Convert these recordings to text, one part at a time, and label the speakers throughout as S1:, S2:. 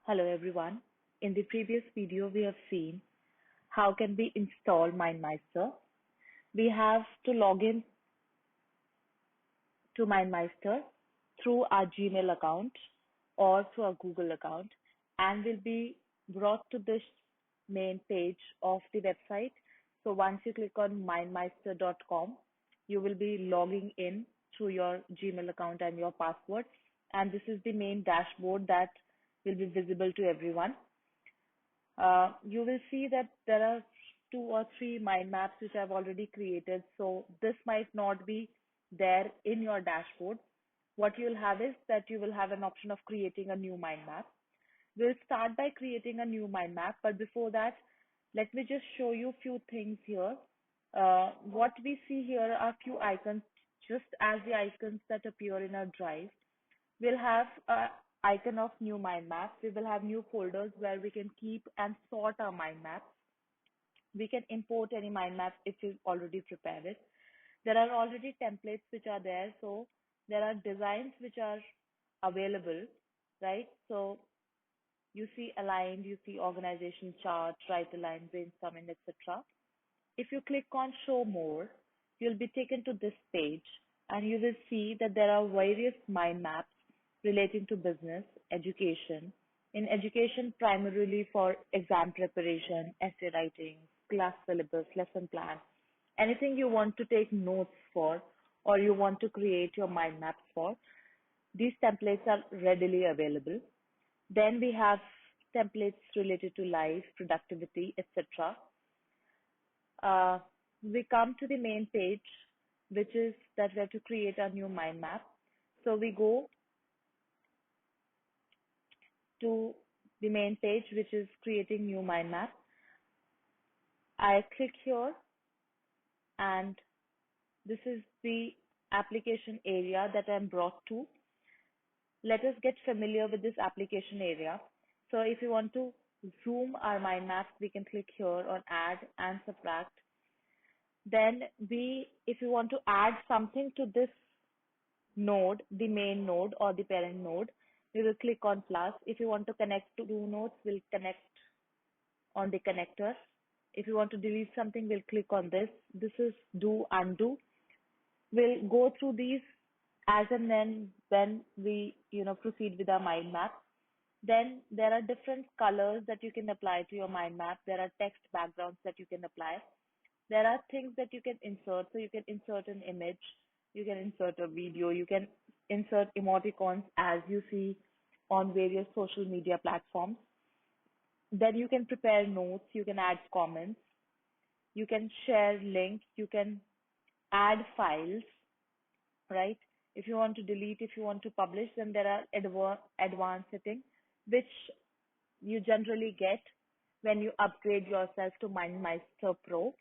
S1: Hello everyone. In the previous video, we have seen how can we install MindMeister. We have to log in to MindMeister through our Gmail account or through our Google account, and will be brought to this main page of the website. So once you click on mindmeister.com, you will be logging in through your Gmail account and your password. And this is the main dashboard that will be visible to everyone. You will see that there are two or three mind maps which I've already created. So this might not be there in your dashboard. What you'll have is that you will have an option of creating a new mind map. We'll start by creating a new mind map, but before that, let me just show you a few things here. What we see here are few icons, just as the icons that appear in our drive. We'll have an icon of new mind map. We will have new folders where we can keep and sort our mind maps. We can import any mind map if we've already prepared it. There are already templates which are there. So there are designs which are available, right? So you see aligned, you see organization chart, right aligned, brainstorming, etc. If you click on show more, you'll be taken to this page and you will see that there are various mind maps relating to business, education. In education, primarily for exam preparation, essay writing, class syllabus, lesson plan, anything you want to take notes for or you want to create your mind maps for, these templates are readily available. Then we have templates related to life, productivity, etc. We come to the main page, which is that we have to create a new mind map. So we go to the main page, which is creating new mind map. I click here and this is the application area that I'm brought to. Let us get familiar with this application area. So if you want to zoom our mind map, we can click here on add and subtract. Then if you want to add something to this node, the main node or the parent node, we will click on plus. If you want to connect to two nodes, we'll connect on the connector. If you want to delete something, we'll click on this. This is do, undo. We'll go through these as and when we proceed with our mind map. Then there are different colors that you can apply to your mind map. There are text backgrounds that you can apply. There are things that you can insert. So you can insert an image, you can insert a video, you can insert emoticons as you see on various social media platforms. Then you can prepare notes, you can add comments, you can share links, you can add files, right? If you want to delete, if you want to publish, then there are advanced settings, which you generally get when you upgrade yourself to MindMeister Pro.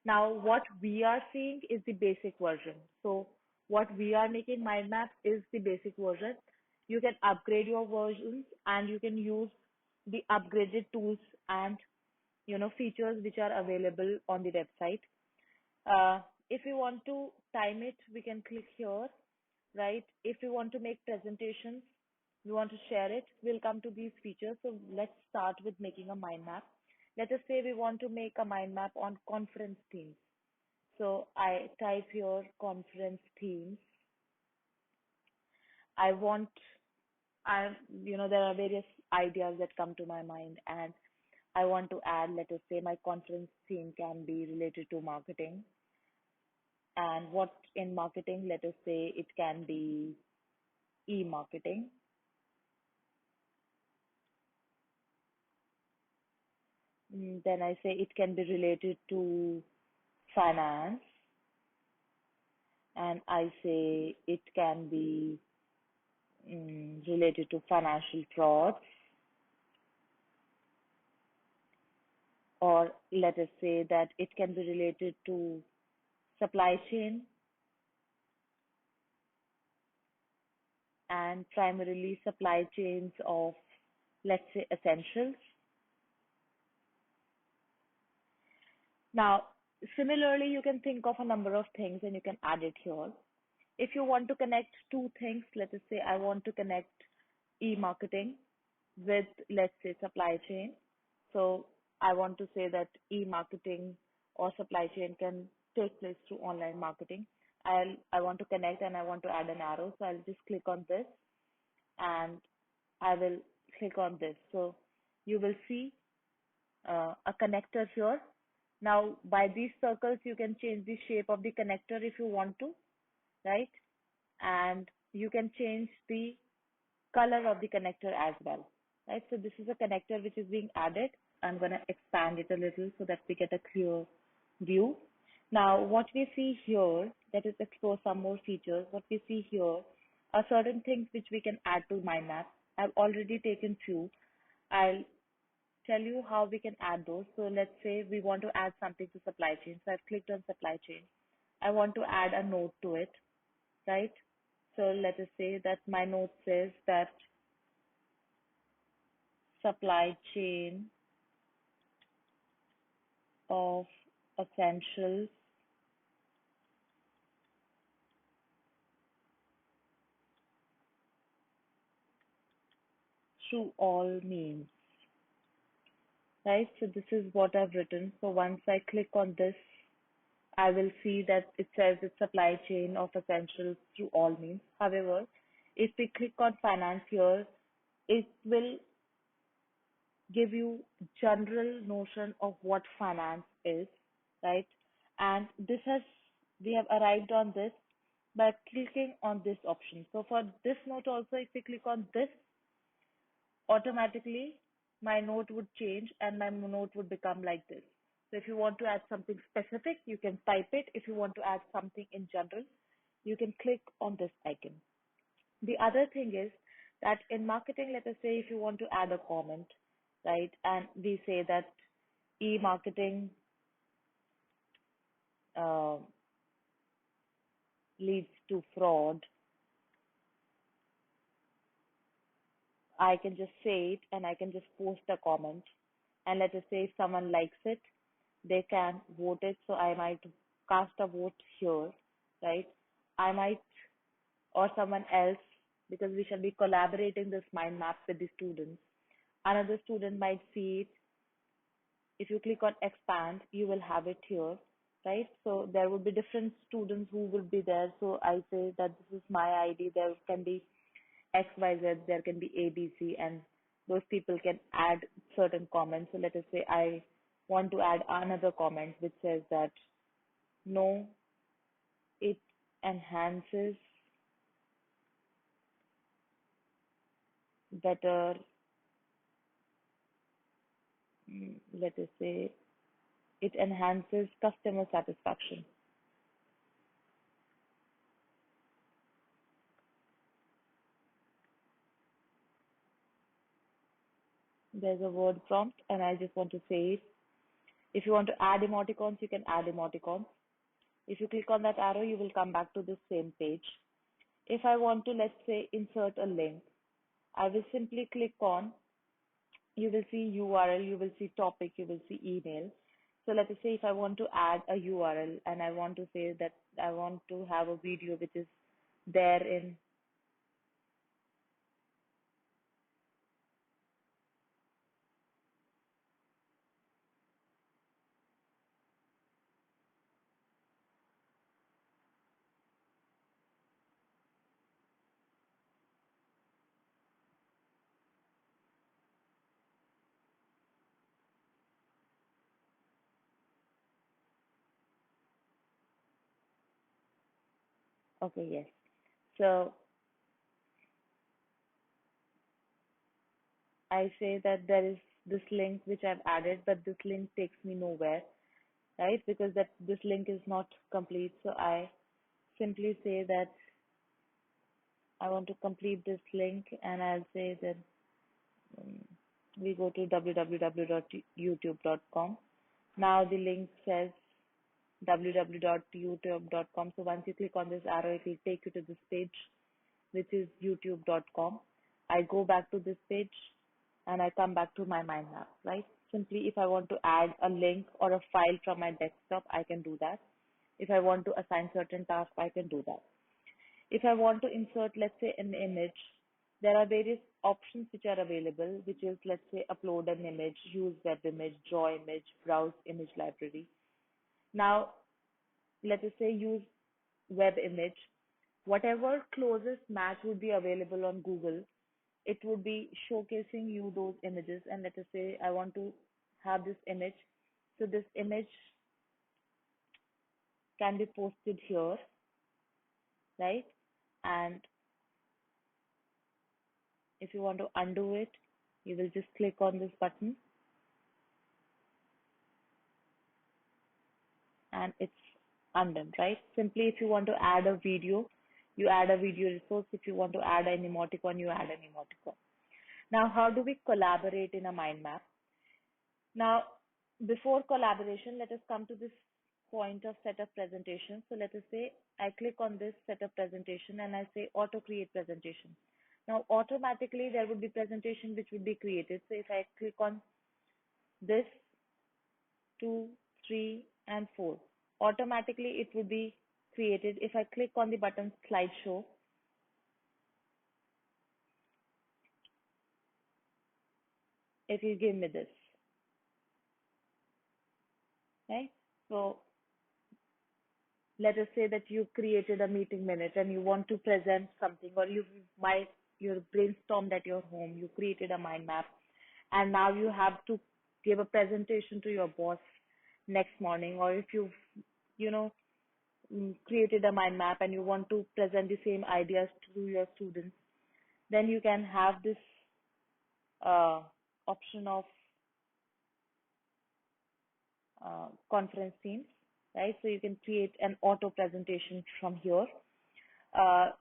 S1: Now, what we are seeing is the basic version. So what we are making mind map is the basic version. You can upgrade your versions and you can use the upgraded tools and features which are available on the website. If you want to time it, we can click here, right? If you want to make presentations, we want to share it, we'll come to these features. So let's start with making a mind map. Let us say we want to make a mind map on conference themes. So I type here conference themes. There are various ideas that come to my mind and I want to add, let us say my conference theme can be related to marketing. And what in marketing, let us say it can be e-marketing. Then I say it can be related to finance. And I say it can be related to financial fraud. Or let us say that it can be related to supply chain and primarily supply chains of, let's say, essentials. Now, similarly, you can think of a number of things and you can add it here. If you want to connect two things, let us say I want to connect e-marketing with, let's say, supply chain. So I want to say that e-marketing or supply chain can take place through online marketing. I want to connect and I want to add an arrow. So I'll just click on this and I will click on this. So you will see a connector here. Now, by these circles, you can change the shape of the connector if you want to, right? And you can change the color of the connector as well, right? So this is a connector which is being added. I'm going to expand it a little so that we get a clear view. Now, what we see here, let us explore some more features. What we see here are certain things which we can add to mind map. I've already taken few. I'll tell you how we can add those. So let's say we want to add something to supply chain. So I've clicked on supply chain. I want to add a note to it, right? So let us say that my note says that supply chain of essentials through all means, right? So this is what I've written. So once I click on this, I will see that it says it's supply chain of essentials through all means. However, if we click on finance here, it will give you general notion of what finance is, right? And this has we have arrived on this by clicking on this option. So for this note also, if we click on this, automatically my note would change and my note would become like this. So if you want to add something specific, you can type it. If you want to add something in general, you can click on this icon. The other thing is that in marketing, let us say if you want to add a comment, right, and we say that e-marketing uh, leads to fraud, I can just say it and I can just post a comment. And let us say if someone likes it, they can vote it. So I might cast a vote here, right? I might, or someone else, because we shall be collaborating this mind map with the students. Another student might see it. If you click on expand, you will have it here, right? So there would be different students who will be there. So I say that this is my ID. There can be X, Y, Z, there can be A, B, C, and those people can add certain comments. So let us say I want to add another comment which says that no, it enhances better, let us say it enhances customer satisfaction. There's a word prompt and I just want to say it. If you want to add emoticons, you can add emoticons. If you click on that arrow, you will come back to the same page. If I want to, let's say, insert a link, I will simply click on, you will see URL, you will see topic, you will see email. So let us say if I want to add a URL and I want to say that I want to have a video which is there in, okay, yes. So I say that there is this link which I've added, but this link takes me nowhere, right? Because that this link is not complete. So I simply say that I want to complete this link and I'll say that um, we go to www.youtube.com. Now the link says www.youtube.com. So once you click on this arrow, it will take you to this page, which is youtube.com. I go back to this page and I come back to my mind map, right? Simply if I want to add a link or a file from my desktop, I can do that. If I want to assign certain tasks, I can do that. If I want to insert, let's say, an image, there are various options which are available, which is, let's say, upload an image, use web image, draw image, browse image library. Now, let us say use web image. Whatever closest match would be available on Google, it would be showcasing you those images. And let us say I want to have this image. So this image can be posted here, right? And if you want to undo it, you will just click on this button and it's undone, right? Simply, if you want to add a video, you add a video resource. If you want to add an emoticon, you add an emoticon. Now, how do we collaborate in a mind map? Now, before collaboration, let us come to this point of setup presentation. So let us say I click on this setup presentation and I say auto create presentation. Now, automatically there would be presentation which would be created. So if I click on this, 2, 3, and 4, automatically it would be created. If I click on the button slideshow, it will give me this, right? So let us say that you created a meeting minute and you want to present something, or you brainstormed at your home, you created a mind map, and now you have to give a presentation to your boss next morning. Or if you know created a mind map and you want to present the same ideas to your students, then you can have this uh, option of conference themes, right? So you can create an auto presentation from here.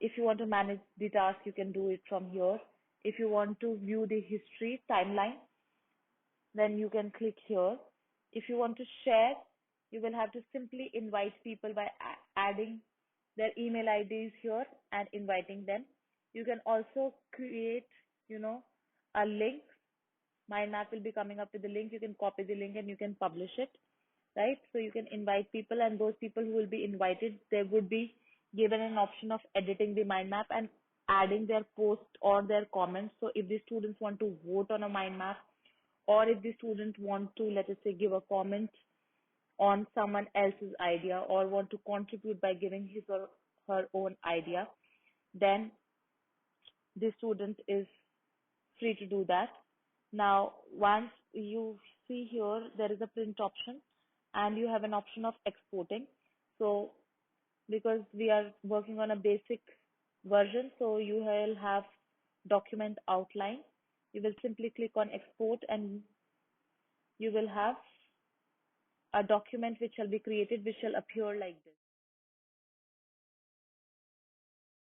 S1: If you want to manage the task, you can do it from here. If you want to view the history timeline, then you can click here. If you want to share, you will have to simply invite people by adding their email IDs here and inviting them. You can also create, a link. My map will be coming up with the link. You can copy the link and you can publish it, right? So you can invite people, and those people who will be invited, they would be given an option of editing the mind map and adding their post or their comments. So if the students want to vote on a mind map, or if the student want to, let us say, give a comment on someone else's idea, or want to contribute by giving his or her own idea, then the student is free to do that. Now, once you see here, there is a print option and you have an option of exporting. So, because we are working on a basic version, so you will have document outline. You will simply click on export and you will have a document which shall be created, which shall appear like this.